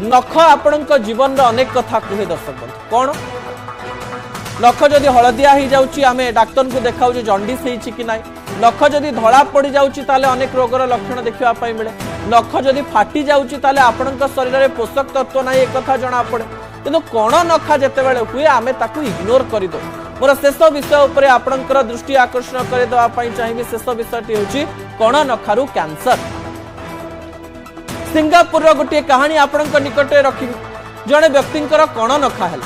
नख आपण जीवन अनेक कथा कहे दर्शक बंधु कौन नख जदि हलदिया हो जाऊँगी आम डाक्तर को देखा जंडिस कि ना नख जदि धड़ा पड़ जाऊँगी अनेक रोगर लक्षण देखा मिले नख जदि फाटी जाऊँगी आपण शरीर में पोषक तत्व ना एक कथा जना पड़े किंतु कण नखा जिते बड़े हुए आम इग्नोर करदे मोर शेष विषय उपर आपणकर दृष्टि आकर्षण करदेवाई चाहिए शेष विषयटी हूँ कण नखारू कैंसर सिंगापुर गोटे कहानी आपण निकट रखी जड़े व्यक्ति कण नखा है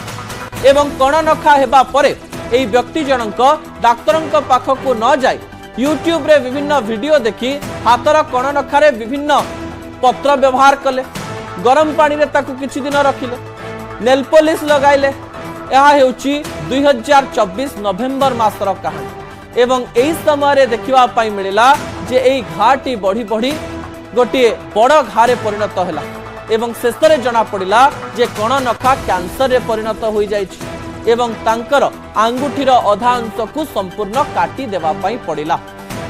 एवं कण नखा हेबा परे एई व्यक्ति जनक डाक्तर पाखक न जाए यूट्यूब रे विभिन्न वीडियो देखी हाथर कण नखारे विभिन्न पत्र व्यवहार कले गरम पानी रे ताकू किछि दिन रखिले नेल पॉलिश लगाइले यह हेउची 2024 नवेम्बर मासर कहानी एवं एई समय देखिबा पाई मिलिला जे एई घाटी बढ़ी बढ़ी गोटे बड़ घारे परिणत हैला एवं शेष में जना पड़ा जे कण नखा कैंसर रे परिणत हो जाइछि एवं तांकर आंगुठीर अधा अंश को संपूर्ण काटी देवा पाई पड़िला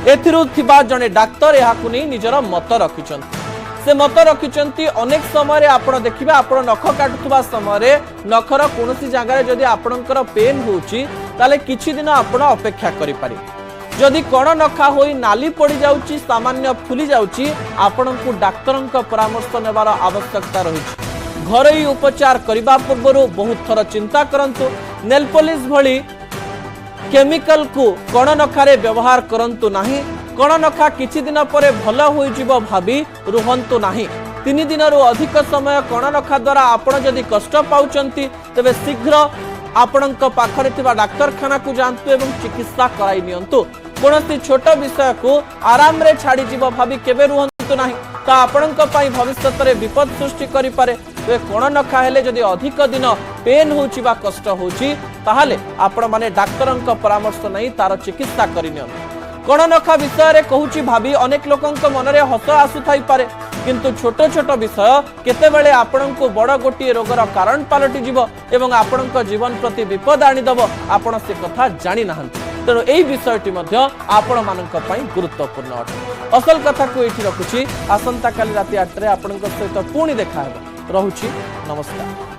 एथिरु थिबा जने डाक्तर एहाकु नै निजर मत रखिछन्ति से मत रखिछन्ति अनेक समय आपण देखिबे आपण नख काटुवा समय नखर कोनोसी जगह रे जदि आपणकर पेन होउची ताले किछि दिन आपण अपेक्षा करि पारि जदि कण नखा होई नाली पड़ी जाउची सामान्य फुली जाउची आपणकु डाक्तरंक परामर्श नेबार आवश्यकता रही घरोई उपचार करबा पूर्व बहुत थर चिंता करंतु नेल पॉलिश भली केमिकल को कण नखारे व्यवहार करंतु नाही कण नखा किछि दिन परे भल होई जिवो भाबी रुहंतु नाही 3 दिन अधिक समय कण नखा द्वारा आपण जदि कष्ट पाउचंती तबे शीघ्र आपणक पाखरे थिबा डाक्तरखाना को जांतु एवं चिकित्सा कराई नियंतु कोनोसी छोट विषय को आराम रे छाड़ी जीव भाभी केबे रुहंतु नाही ता आपणक पई भविष्यत रे विपद सृष्टि करि पारे तो कण नखा हेले जदि अधिक दिन पेन होउची बा कष्ट होउची ताहाले आपण माने डाक्तरंक परामर्श नै तार चिकित्सा करि नियंतु कण नखा विषय रे कहूची भाभी अनेक लोकंक मन रे हस आसु थाई पारे किंतु छोट छोट विषय केतेबेले आपणको बड़ गोटी रोगर कारण पलटि जीव एवं आपणक जीवन प्रति विपद आनिदब आपण से कथा जानि नाहंती तेणु यही विषयटी आपण मानक पई गुरुत्वपूर्ण अटे असल कथा को एठी रखुची आसंता काली राति 8 रे आपणक सहित पुणी देखा हेबो रहुची नमस्कार।